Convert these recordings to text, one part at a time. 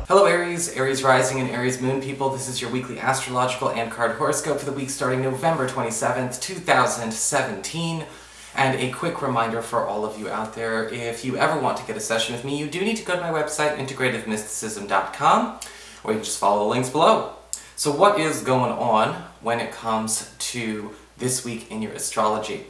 Hello Aries, Aries Rising and Aries Moon people. This is your weekly astrological and card horoscope for the week starting November 27th, 2017. And a quick reminder for all of you out there, if you ever want to get a session with me, you do need to go to my website, integrativemysticism.com, or you can just follow the links below. So what is going on when it comes to this week in your astrology?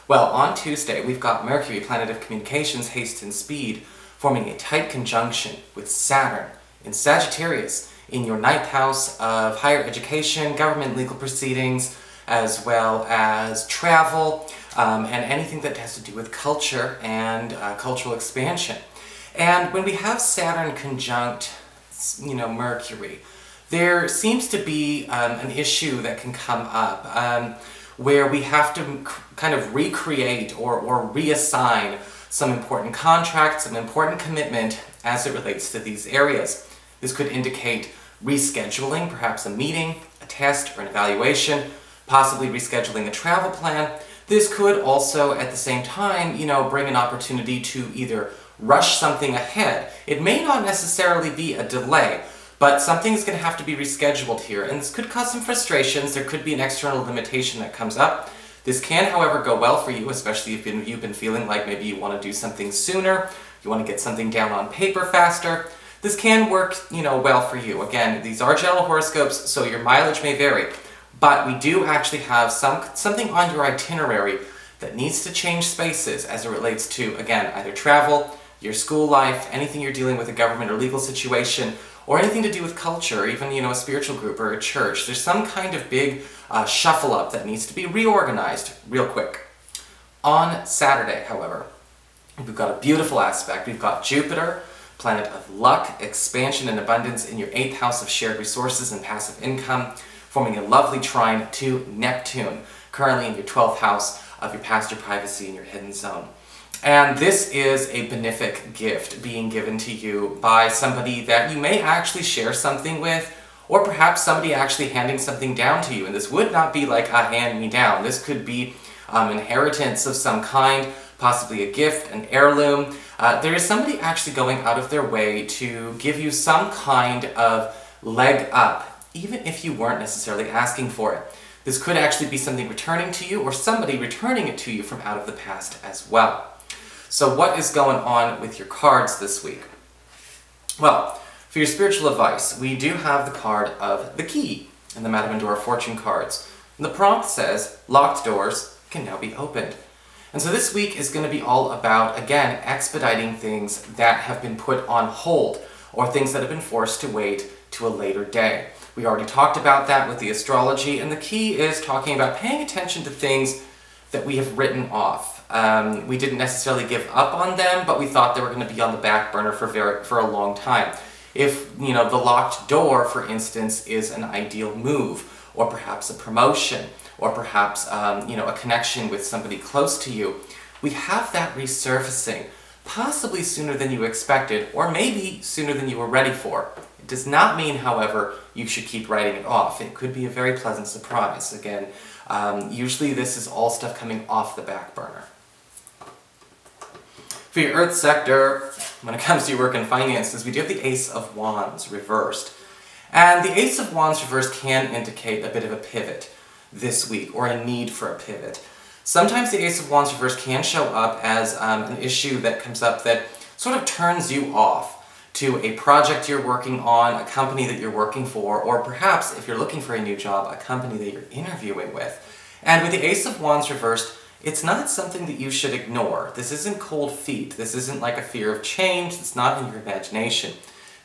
Well, on Tuesday, we've got Mercury, planet of communications, haste and speed, forming a tight conjunction with Saturn in Sagittarius in your 9th house of higher education, government legal proceedings, as well as travel, and anything that has to do with culture and cultural expansion. And when we have Saturn conjunct, Mercury, there seems to be an issue that can come up where we have to kind of recreate or reassign some important contracts, some important commitment as it relates to these areas. This could indicate rescheduling, perhaps a meeting, a test, or an evaluation, possibly rescheduling a travel plan. This could also, at the same time, bring an opportunity to either rush something ahead. It may not necessarily be a delay, but something's going to have to be rescheduled here, and this could cause some frustrations. There could be an external limitation that comes up. This can, however, go well for you, especially if you've been feeling like maybe you want to do something sooner, you want to get something down on paper faster. This can work, well for you. Again, these are general horoscopes, so your mileage may vary, but we do actually have something on your itinerary that needs to change spaces as it relates to, again, either travel, your school life, anything you're dealing with a government or legal situation, or anything to do with culture, even, a spiritual group or a church. There's some kind of big shuffle up that needs to be reorganized real quick. On Saturday, however, we've got a beautiful aspect. We've got Jupiter, planet of luck, expansion, and abundance in your 8th house of shared resources and passive income, forming a lovely trine to Neptune, currently in your 12th house of your past, your privacy, and your hidden zone. And this is a benefic gift being given to you by somebody that you may actually share something with, or perhaps somebody actually handing something down to you. And this would not be like a hand-me-down. This could be inheritance of some kind, possibly a gift, an heirloom. There is somebody actually going out of their way to give you some kind of leg up, even if you weren't necessarily asking for it. This could actually be something returning to you, or somebody returning it to you from out of the past as well. So what is going on with your cards this week? Well, for your spiritual advice, we do have the card of the Key in the Madame Endora Fortune cards. And the prompt says, locked doors can now be opened. And so this week is going to be all about, again, expediting things that have been put on hold, or things that have been forced to wait to a later day. We already talked about that with the astrology, and the key is talking about paying attention to things that we have written off. We didn't necessarily give up on them, but we thought they were going to be on the back burner for a long time. If, the locked door, for instance, is an ideal move, or perhaps a promotion, or perhaps, a connection with somebody close to you, we have that resurfacing, possibly sooner than you expected, or maybe sooner than you were ready for. It does not mean, however, you should keep writing it off. It could be a very pleasant surprise. Again, usually this is all stuff coming off the back burner. For your Earth sector, when it comes to your work and finances, we do have the Ace of Wands reversed. And the Ace of Wands reversed can indicate a bit of a pivot this week, or a need for a pivot. Sometimes the Ace of Wands reversed can show up as an issue that comes up that sort of turns you off to a project you're working on, a company that you're working for, or perhaps, if you're looking for a new job, a company that you're interviewing with. And with the Ace of Wands reversed, it's not something that you should ignore. This isn't cold feet. This isn't like a fear of change. It's not in your imagination.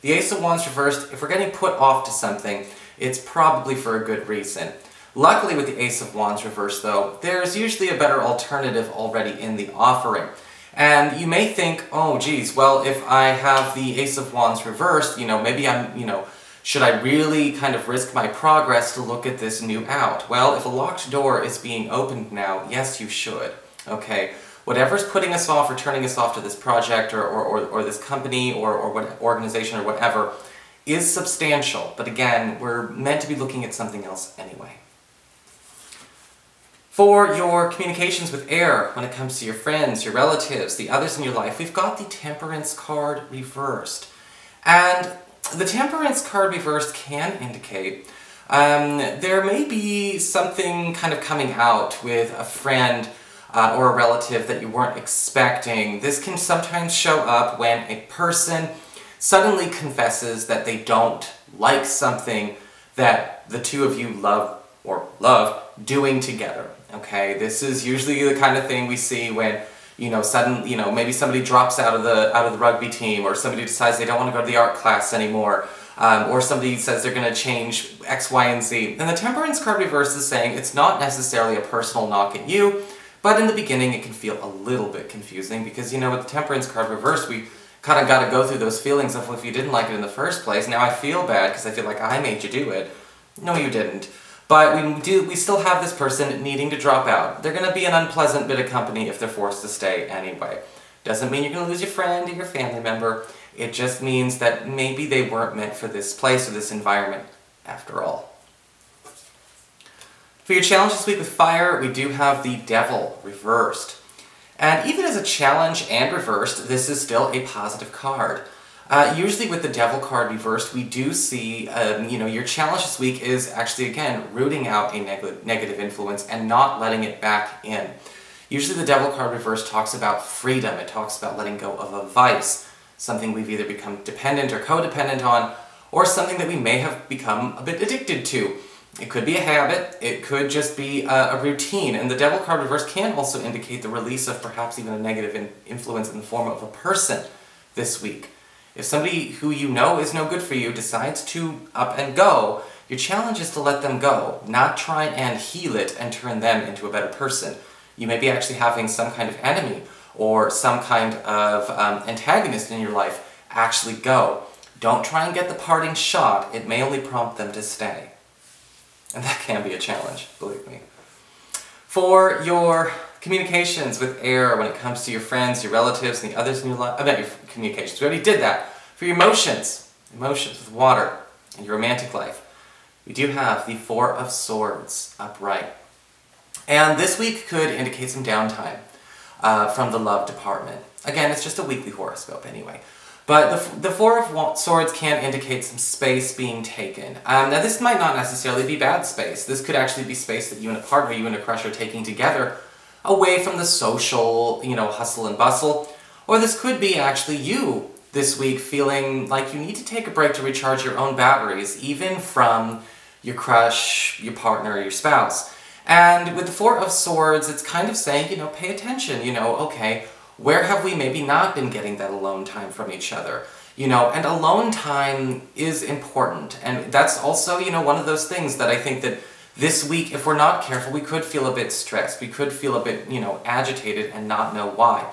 The Ace of Wands reversed, if we're getting put off to something, it's probably for a good reason. Luckily with the Ace of Wands reversed though, there's usually a better alternative already in the offering. And you may think, oh geez, well if I have the Ace of Wands reversed, maybe I'm, should I really kind of risk my progress to look at this new out? Well, if a locked door is being opened now, yes you should, okay? Whatever's putting us off or turning us off to this project or this company or what organization or whatever is substantial. But again, we're meant to be looking at something else anyway. For your communications with air, when it comes to your friends, your relatives, the others in your life, we've got the Temperance card reversed. And the Temperance card reversed can indicate there may be something kind of coming out with a friend or a relative that you weren't expecting. This can sometimes show up when a person suddenly confesses that they don't like something that the two of you love doing together. Okay, this is usually the kind of thing we see when maybe somebody drops out of the rugby team, or somebody decides they don't want to go to the art class anymore, or somebody says they're going to change X, Y, and Z. And the Temperance card reverse is saying it's not necessarily a personal knock at you, but in the beginning it can feel a little bit confusing because, with the Temperance card reverse, we kind of got to go through those feelings of, well, if you didn't like it in the first place, now I feel bad because I feel like I made you do it. No, you didn't. But we still have this person needing to drop out. They're going to be an unpleasant bit of company if they're forced to stay anyway. Doesn't mean you're going to lose your friend or your family member. It just means that maybe they weren't meant for this place or this environment after all. For your challenge this week with fire, we do have the Devil reversed. And even as a challenge and reversed, this is still a positive card. Usually with the Devil card reversed, we do see, your challenge this week is actually, again, rooting out a negative influence and not letting it back in. Usually the Devil card reversed talks about freedom. It talks about letting go of a vice, something we've either become dependent or codependent on, or something that we may have become a bit addicted to. It could be a habit, it could just be a routine, and the Devil card reverse can also indicate the release of perhaps even a negative influence in the form of a person this week. If somebody who you know is no good for you decides to up and go, your challenge is to let them go, not try and heal it and turn them into a better person. You may be actually having some kind of enemy or some kind of antagonist in your life actually go. Don't try and get the parting shot, it may only prompt them to stay. And that can be a challenge, believe me. For your communications with air when it comes to your friends, your relatives, and the others in your life, your communications, we already did that. For your emotions with water, and your romantic life, we do have the Four of Swords upright. And this week could indicate some downtime from the love department. Again, it's just a weekly horoscope anyway. But the Four of Swords can indicate some space being taken. Now this might not necessarily be bad space. This could actually be space that you and a partner, you and a crush are taking together away from the social, hustle and bustle. Or this could be actually you this week feeling like you need to take a break to recharge your own batteries, even from your crush, your partner, your spouse. And with the Four of Swords, it's kind of saying, pay attention, okay, where have we maybe not been getting that alone time from each other? And alone time is important. And that's also, one of those things that I think that this week, if we're not careful, we could feel a bit stressed. We could feel a bit, agitated and not know why.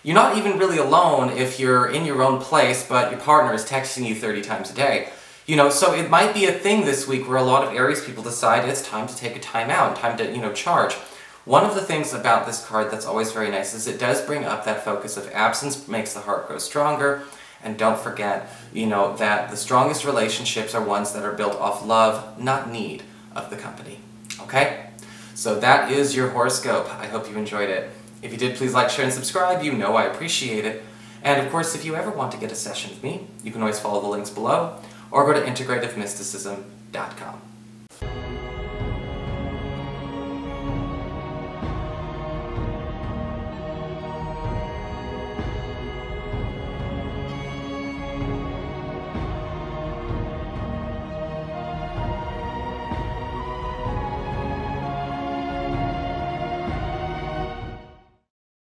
You're not even really alone if you're in your own place, but your partner is texting you 30 times a day. So it might be a thing this week where a lot of Aries people decide it's time to take a time out, time to, charge. One of the things about this card that's always very nice is it does bring up that focus of absence makes the heart grow stronger. And don't forget, that the strongest relationships are ones that are built off love, not need of the company. Okay? So that is your horoscope. I hope you enjoyed it. If you did, please like, share, and subscribe. I appreciate it. And of course, if you ever want to get a session with me, you can always follow the links below, or go to integrativemysticism.com.